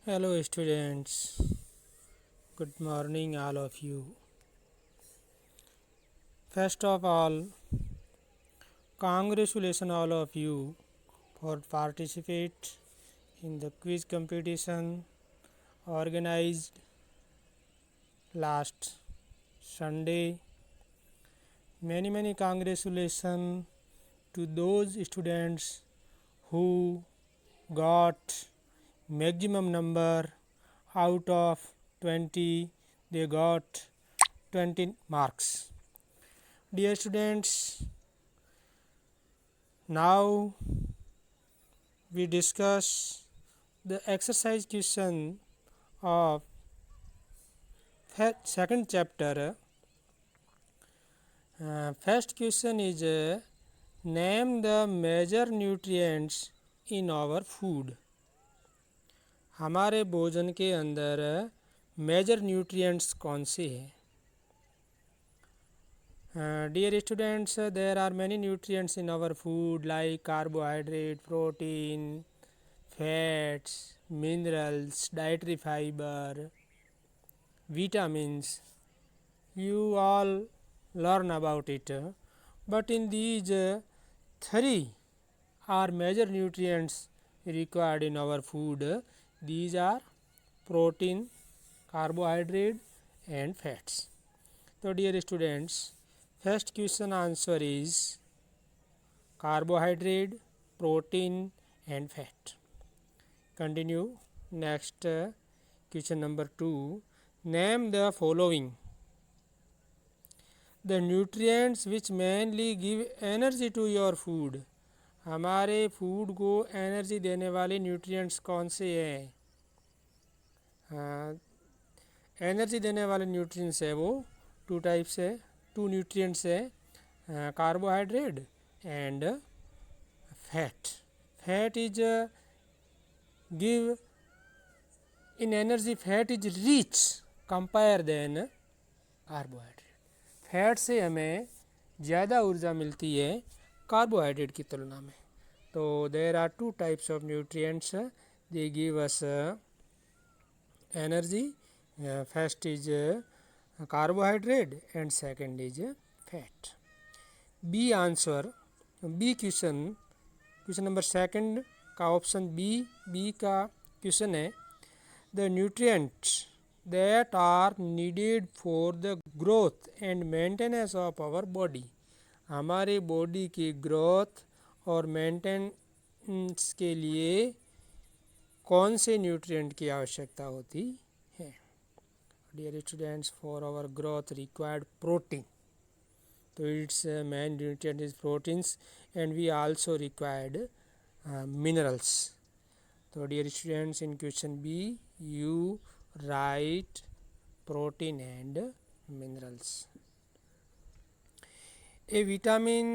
Hello students, good morning all of you. First of all, congratulations all of you for participate in the quiz competition organized last Sunday. Many congratulations to those students who got maximum number out of 20. They got 20 marks. Dear students, now we discuss the exercise question of second chapter. First question is name the major nutrients in our food. हमारे भोजन के अंदर major nutrients कौन से हैं? Dear students, there are many nutrients in our food like carbohydrate, protein, fats, minerals, dietary fiber, vitamins. You all learn about it. But in these three are major nutrients required in our food. These are protein, carbohydrate and fats. So dear students, first question answer is carbohydrate, protein and fat. Continue. Next question number 2. Name the following. The nutrients which mainly give energy to your food. हमारे food को energy देने वाले nutrients कौन से हैं? Energy देने वाले nutrients है वो टू टाइप्स है, टू न्यूट्रिएंट्स है, carbohydrate and fat. Fat is give in energy. Fat is rich compare than carbohydrate. Fat से हमें ज़्यादा ऊर्जा मिलती है कार्बोहाइड्रेट की तुलना में. तो there are two types of nutrients, they give us energy. First is carbohydrate and second is fat. B answer, B question, question number second का ऑप्शन बी का क्वेश्चन है the nutrients that are needed for the growth and maintenance of our body. हमारे body की growth और maintenance के लिए कौन से न्यूट्रिएंट की आवश्यकता होती है? Dear students, for our growth required protein. तो it's main nutrient is proteins and we also required minerals. So dear students, in question B you write protein and minerals. A vitamin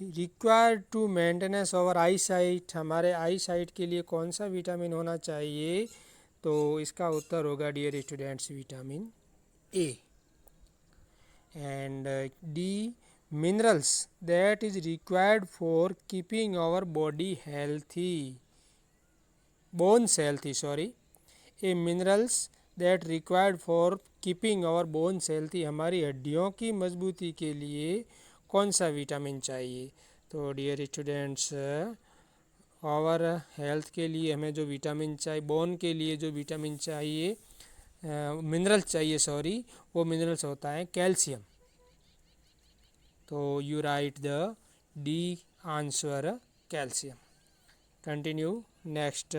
required to maintenance our eyesight. हमारे आई site के लिए कौन सा vitamin होना चाहिए? तो इसका उत्तर होगा dear students vitamin A. And D minerals that is required for keeping our body healthy, bones healthy, sorry. A minerals that required for keeping our bones healthy, हमारी हड्डियों की मजबूती के लिए कौन सा विटामिन चाहिए? तो डियर स्टूडेंट्स, और हेल्थ के लिए हमें जो विटामिन चाहिए, बोन के लिए जो विटामिन चाहिए, मिनरल्स चाहिए सॉरी, वो मिनरल्स होता है कैल्शियम. तो you write the D answer calcium. Continue. Next,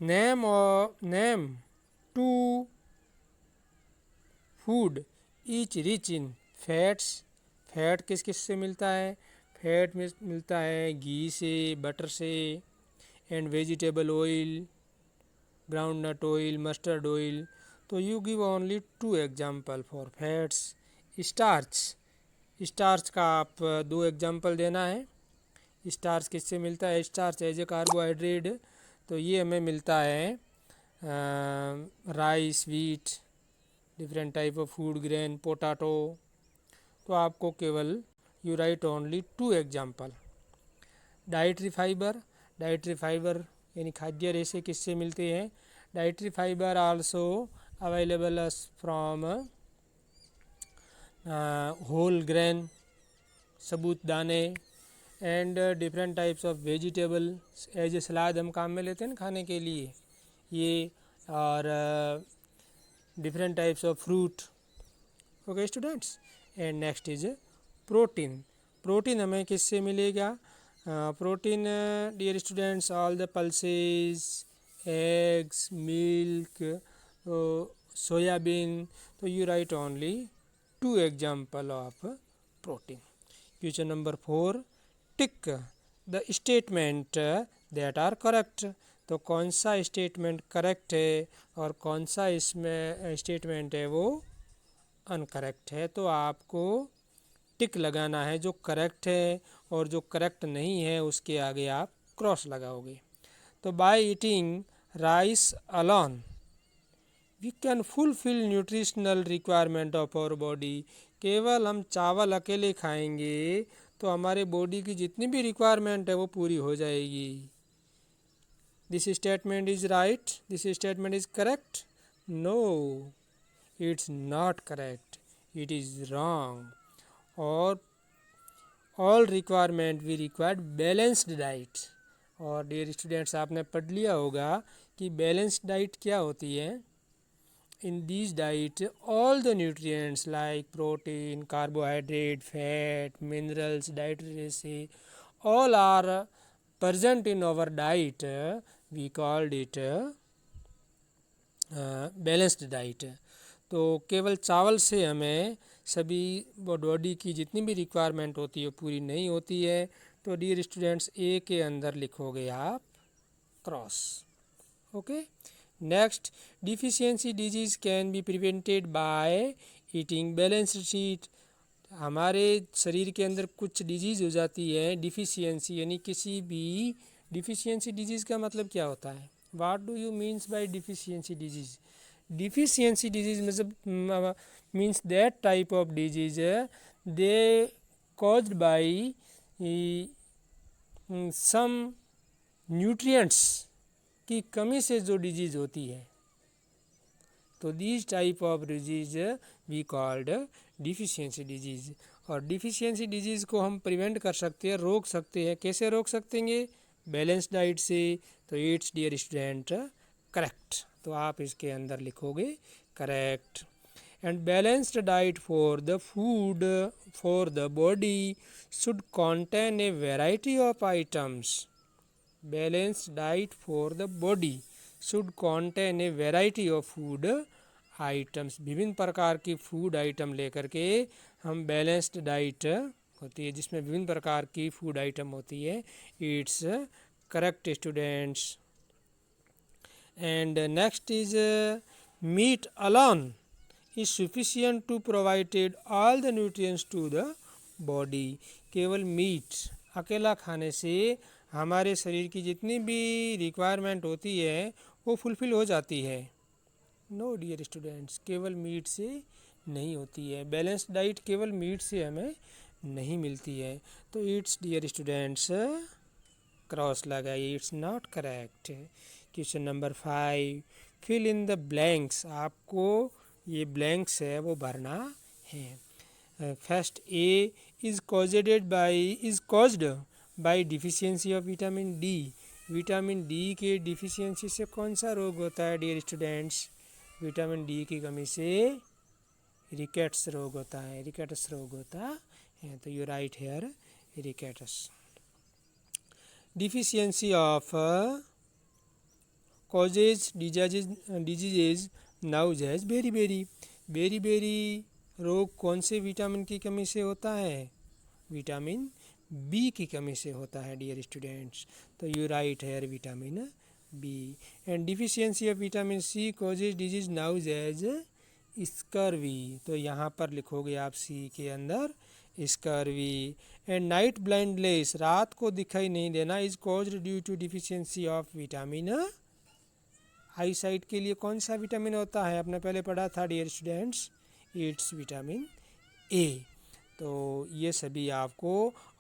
name two food each rich in fats. Fat किस किस से मिलता है? फैट में मिलता है घी से, बटर से and vegetable oil, groundnut oil, mustard oil. तो you give only two example for fats. Starch, starch का आप दो एग्जाम्पल देना है. स्टार्च किससे मिलता है? Starch as a carbohydrate. तो ये हमें मिलता है rice, wheat, different type of food grain, potato. तो आपको केवल you write only two example. Dietary fibre यानी खाद्य रेशे किससे मिलते हैं? Dietary fibre also available from whole grain, सबूत दाने, and different types of vegetable, as a सलाद हम काम में लेते हैं ना खाने के लिए ये, और different types of fruit. Okay students, and next is protein. Protein हमें किससे मिलेगा? Protein dear students, all the pulses, eggs, milk, soybean. तो you write only 2 example of protein. Question number 4, tick the statement that are correct. तो कौन सा statement correct है और कौन सा इसमें स्टेटमेंट है वो अनकरेक्ट है? तो आपको टिक लगाना है जो करेक्ट है, और जो करेक्ट नहीं है उसके आगे आप क्रॉस लगाओगे। तो by eating rice alone we can fulfil nutritional requirement of our body. केवल हम चावल अकेले खाएंगे तो हमारे बॉडी की जितनी भी रिक्वायरमेंट है वो पूरी हो जाएगी। This statement is right, this statement is correct? No, it's not correct, it is wrong. और all requirement we required balanced diet. और डियर स्टूडेंट्स, आपने पढ़ लिया होगा कि बैलेंस्ड डाइट क्या होती है। In these diet, all the nutrients like protein, carbohydrate, fat, minerals, dietary resources, all are present in our diet. We called it balanced diet. तो केवल चावल से हमें सभी बॉडी की जितनी भी रिक्वायरमेंट होती है पूरी नहीं होती है। तो डियर स्टूडेंट्स, ए के अंदर लिखोगे आप cross. Okay, next, deficiency disease can be prevented by eating balanced sheet. हमारे शरीर के अंदर कुछ डिजीज़ हो जाती है डिफिशियंसी, यानी किसी भी डिफिशियंसी डिजीज़ का मतलब क्या होता है? What do you means by deficiency disease? Deficiency disease मतलब means that type of disease they caused by some nutrients की कमी से जो डिजीज़ होती है। तो this type of disease we called deficiency disease. और डिफिशियंसी डिजीज़ को हम प्रिवेंट कर सकते हैं, रोक सकते हैं। कैसे रोक सकते हैं? बैलेंस डाइट से। तो इट्स डियर स्टूडेंट करेक्ट। तो आप इसके अंदर लिखोगे correct. And balanced diet for the food for the body should contain a variety of items. Balanced diet for the body should contain a variety of food items. विभिन्न प्रकार की food item लेकर के हम बैलेंस्ड डाइट होती है जिसमें विभिन्न प्रकार की फूड आइटम होती है। It's correct students. And next is meat alone is sufficient to provided all the nutrients to the body. केवल मीट अकेला खाने से हमारे शरीर की जितनी भी रिक्वायरमेंट होती है वो फुलफ़िल हो जाती है। नो डियर स्टूडेंट्स, केवल मीट से नहीं होती है। बैलेंस्ड डाइट केवल मीट से हमें नहीं मिलती है। तो इट्स डियर स्टूडेंट्स क्रॉस लगाइए, it's not correct. Question number 5, fill in the blanks. आपको ये ब्लैंक्स है वो भरना है। First, A is caused by deficiency of vitamin D. Vitamin D के डिफिशियंसी से कौन सा रोग होता है डियर स्टूडेंट्स? विटामिन डी की कमी से रिकेट्स रोग होता है, रिकेट्स रोग होता है। तो you write here rickets. Deficiency of causes diseases नाउजेज बेरी रोग कौन से विटामिन की कमी से होता है? विटामिन बी की कमी से होता है डियर स्टूडेंट्स। तो you write here vitamin B. And deficiency of vitamin C causes disease known as scurvy. तो यहाँ पर लिखोगे आप सी के अंदर स्कर्वी। एंड नाइट ब्लाइंडनेस, रात को दिखाई नहीं देना, is caused due to deficiency of vitamin. Eyesight के लिए कौन सा विटामिन होता है? आपने पहले पढ़ा था dear students, it's vitamin A. तो ये सभी आपको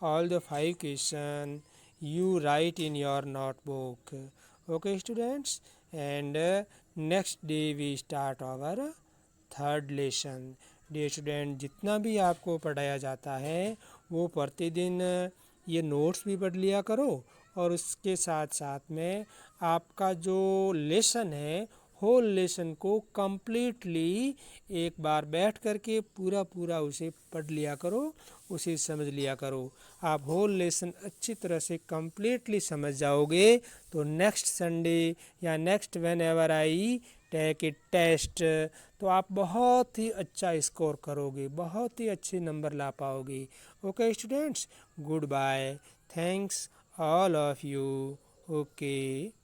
all the 5 question you write in your notebook. Okay students, and next day we start our third lesson. Dear student, जितना भी आपको पढ़ाया जाता है वो प्रतिदिन ये नोट्स भी पढ़ लिया करो, और उसके साथ साथ में आपका जो लेसन है होल लेसन को कम्प्लीटली एक बार बैठ करके पूरा उसे पढ़ लिया करो, उसे समझ लिया करो. आप होल लेसन अच्छी तरह से कम्प्लीटली समझ जाओगे तो नेक्स्ट संडे या next whenever I take it test, तो आप बहुत ही अच्छा स्कोर करोगे, बहुत ही अच्छे नंबर ला पाओगे. Okay students, goodbye, thanks all of you. Okay.